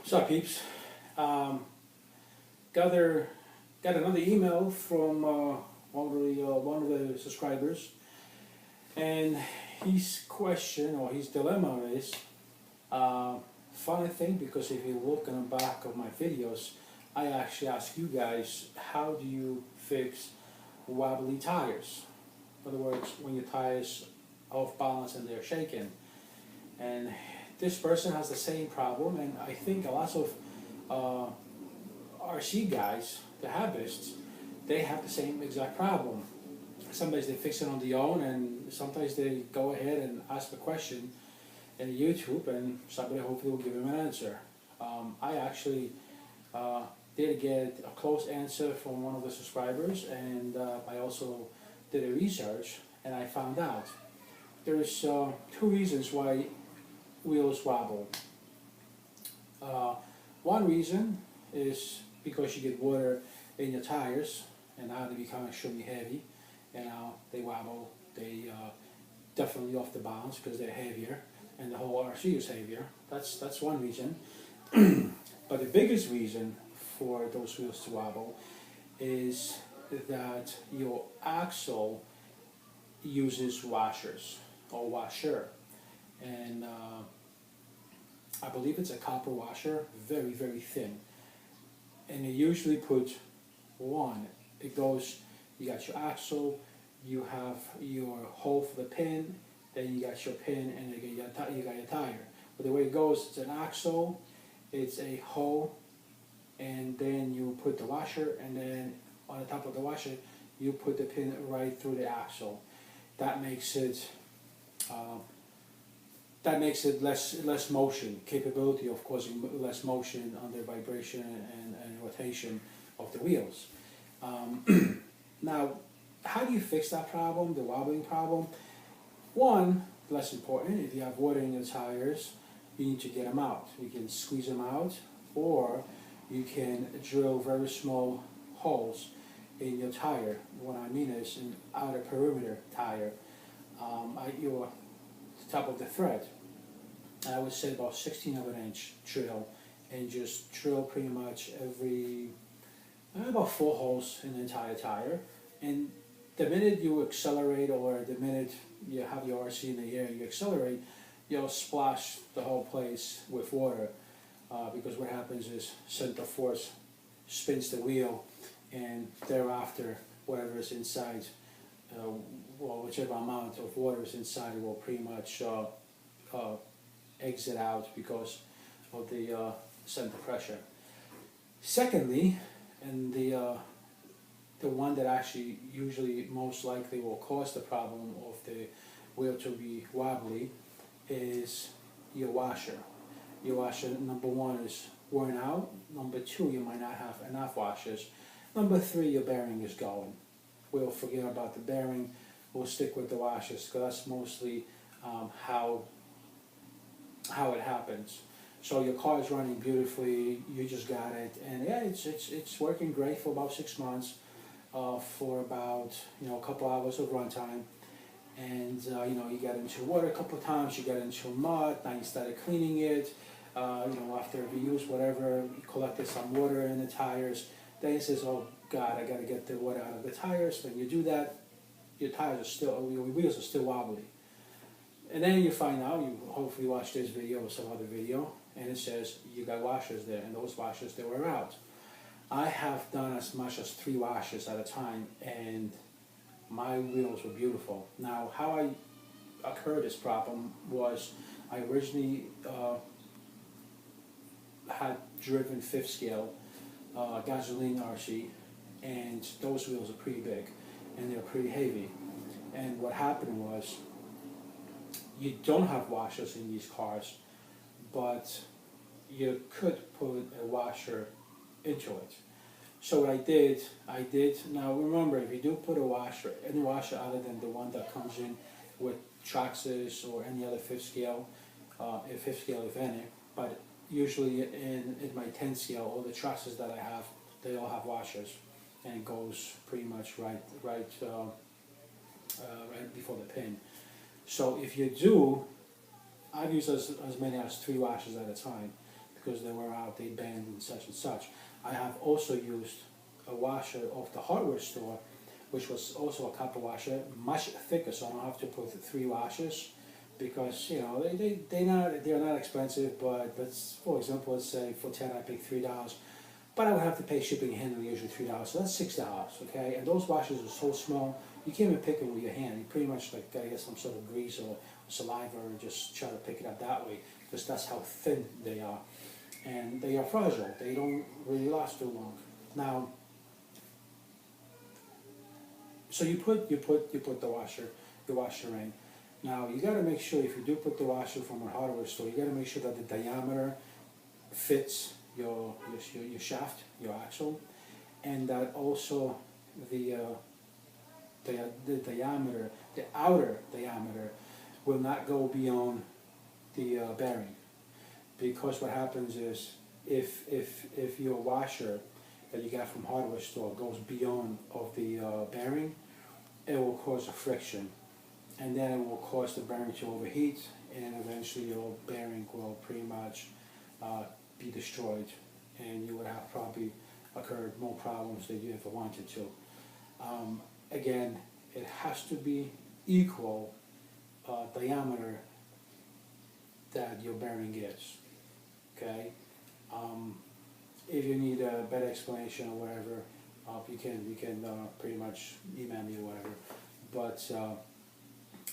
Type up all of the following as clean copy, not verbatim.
What's up, peeps? Um, got, their, got another email from one of the subscribers, and his question or his dilemma is funny thing, because if you look in the back of my videos, I actually ask you guys, how do you fix wobbly tires? In other words, when your tires are off balance and they're shaking. And this person has the same problem, and I think a lot of RC guys, the hobbyists, they have the same exact problem. Sometimes they fix it on their own, and sometimes they go ahead and ask a question in YouTube, and somebody hopefully will give them an answer. I actually did get a close answer from one of the subscribers, and I also did a research, and I found out there's two reasons why wheels wobble. One reason is because you get water in your tires, and now they become extremely heavy, and now they wobble. They definitely off the balance because they're heavier, and the whole RC is heavier. That's one reason. But the biggest reason for those wheels to wobble is that your axle uses washers or washer, and I believe it's a copper washer, very, very thin, and you usually put one. It goes, you got your axle, you have your hole for the pin, then you got your pin, and you got your tire. But the way it goes, it's an axle, it's a hole, and then you put the washer, and then on the top of the washer you put the pin right through the axle. That makes it less motion, capability of causing less motion under vibration and rotation of the wheels. Now, how do you fix that problem, the wobbling problem? One, less important, if you have water in your tires, you need to get them out. You can squeeze them out, or you can drill very small holes in your tire. What I mean is an outer perimeter tire, at your top of the thread. I would say about 1/16 of an inch drill, and just drill pretty much every about 4 holes in the entire tire. And the minute you accelerate, or the minute you have your RC in the air and you accelerate, you'll splash the whole place with water, because what happens is center force spins the wheel, and thereafter whatever is inside, well, whichever amount of water is inside will pretty much exit out because of the center pressure. Secondly, and the one that actually usually most likely will cause the problem of the wheel to be wobbly is your washer. Your washer, number one, is worn out. Number two, you might not have enough washers. Number three, your bearing is going. We'll forget about the bearing. We'll stick with the washers, because that's mostly how it happens. So your car is running beautifully, you just got it, and yeah, it's working great for about 6 months, for about a couple hours of runtime, and you got into water a couple of times, you got into mud, now you started cleaning it, after every use, whatever, you collected some water in the tires, then it says, oh God, I got to get the water out of the tires. When you do that, your wheels are still wobbly. And then you find out, you hopefully watch this video or some other video, and it says you got washers there, and those washers, they wear out. I have done as much as 3 washers at a time, and my wheels were beautiful. Now, how I occurred this problem was, I originally had driven 5th scale gasoline RC, and those wheels are pretty big, and they're pretty heavy. And what happened was, you don't have washers in these cars, but you could put a washer into it. So what I did, now remember, if you do put a washer, any washer other than the one that comes in with Traxxas or any other 5th scale, if any, but usually in my 10th scale, all the Traxxas that I have, they all have washers, and it goes pretty much right before the pin. So if you do, I've used as many as 3 washers at a time, because they wear out, they bend and such. I have also used a washer off the hardware store, which was also a copper washer, much thicker, so I don't have to put 3 washers, because they're not expensive, but for example, let's say for 10 I paid $3, but I would have to pay shipping and handling, usually $3, so that's $6, okay? And those washers are so small, you can't even pick them with your hand. You pretty much like gotta get some sort of grease or saliva and just try to pick it up that way, because that's how thin they are. And they are fragile, they don't really last too long. Now, so you put the washer in. Now you gotta make sure, if you do put the washer from a hardware store, you gotta make sure that the diameter fits your shaft, your axle, and that also the diameter, the outer diameter, will not go beyond the bearing. Because what happens is, if your washer that you got from hardware store goes beyond of the bearing, it will cause a friction, and then it will cause the bearing to overheat, and eventually your bearing will pretty much be destroyed, and you would have probably occurred more problems than you ever wanted to. Again, it has to be equal diameter that your bearing is, okay? If you need a better explanation or whatever, you can pretty much email me or whatever. But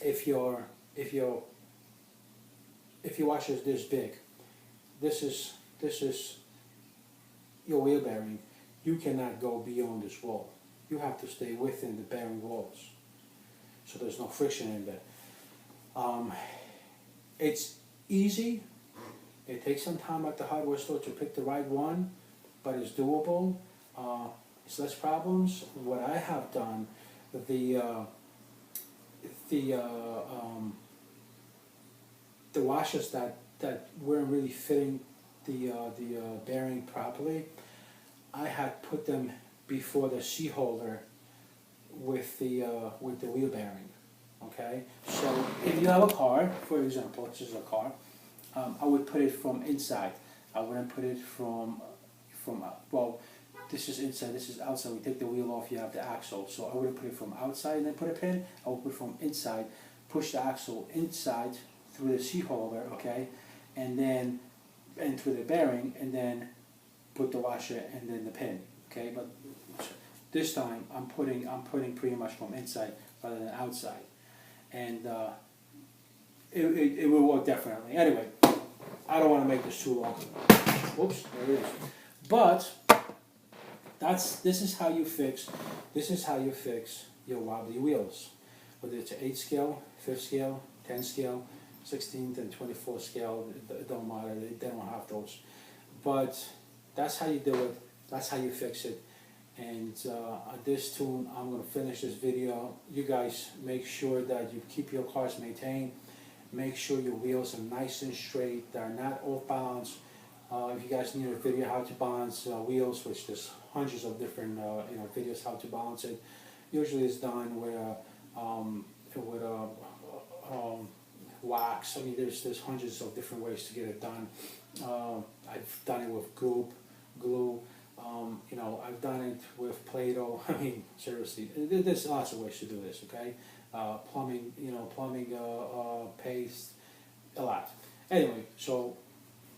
if your washer is this big, this is your wheel bearing, you cannot go beyond this wall. You have to stay within the bearing walls, so there's no friction in there. It's easy. It takes some time at the hardware store to pick the right one, but it's doable. It's less problems. What I have done, the washers that weren't really fitting the bearing properly, I had put them before the seat holder with the wheel bearing. Okay, so if you have a car, for example, this is a car, I would put it from inside. I wouldn't put it from well, this is inside, this is outside. We take the wheel off, you have the axle. So I wouldn't put it from outside and then put a pin. I would put it from inside, push the axle inside through the seat holder, okay, and through the bearing, and then put the washer and then the pin, okay. But this time I'm putting pretty much from inside rather than outside, and it will work definitely. Anyway, I don't want to make this too long. Whoops, there it is. But this is how you fix your wobbly wheels. Whether it's an 8 scale, 5th scale, 10 scale, 16th and 24th scale, it don't matter. They don't have those. But that's how you do it. That's how you fix it. And at this tune, I'm going to finish this video. You guys make sure that you keep your cars maintained. Make sure your wheels are nice and straight. They're not off balance. If you guys need a video how to balance wheels, which there's hundreds of different videos how to balance it. Usually it's done with wax. I mean, there's hundreds of different ways to get it done. I've done it with glue. I've done it with Play-Doh. I mean, seriously, there's lots of ways to do this. Okay, plumbing, paste, a lot. Anyway, so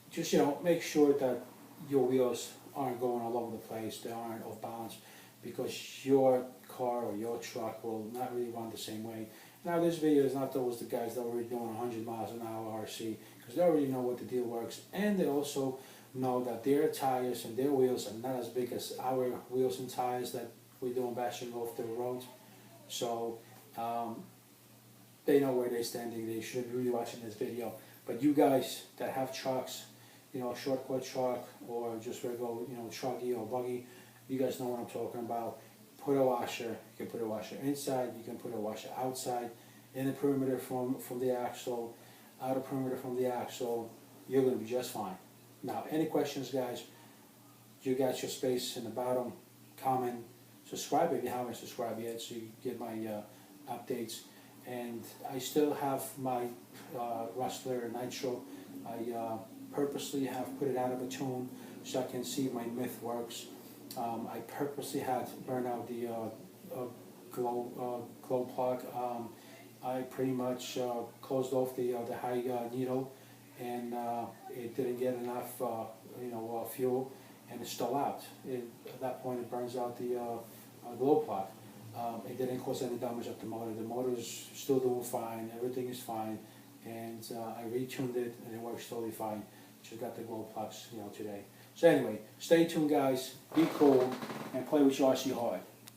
just make sure that your wheels aren't going all over the place. They aren't off balance, because your car or your truck will not really run the same way. Now, this video is not towards the guys that are already doing 100 miles an hour RC, because they already know what the deal works, and they also know that their tires and their wheels are not as big as our wheels and tires that we're doing bashing off the road. So they know where they're standing. They shouldn't be really watching this video. But you guys that have trucks, short quad truck or just regular, trucky or buggy, you guys know what I'm talking about. Put a washer. You can put a washer inside. You can put a washer outside, in the perimeter from the axle, outer perimeter from the axle. You're going to be just fine. Now, any questions, guys? You got your space in the bottom. Comment, subscribe if you haven't subscribed yet, so you get my updates. And I still have my Rustler Nitro. I purposely have put it out of tune so I can see if my myth works. I purposely had to burn out the glow plug. I pretty much closed off the high needle, and it didn't get enough fuel, and it's still out. At that point, it burns out the glow plug. It didn't cause any damage at the motor. The motor is still doing fine. Everything is fine, and I retuned it, and it works totally fine. Just got the glow plugs, today. So anyway, stay tuned, guys. Be cool and play with your RC hard.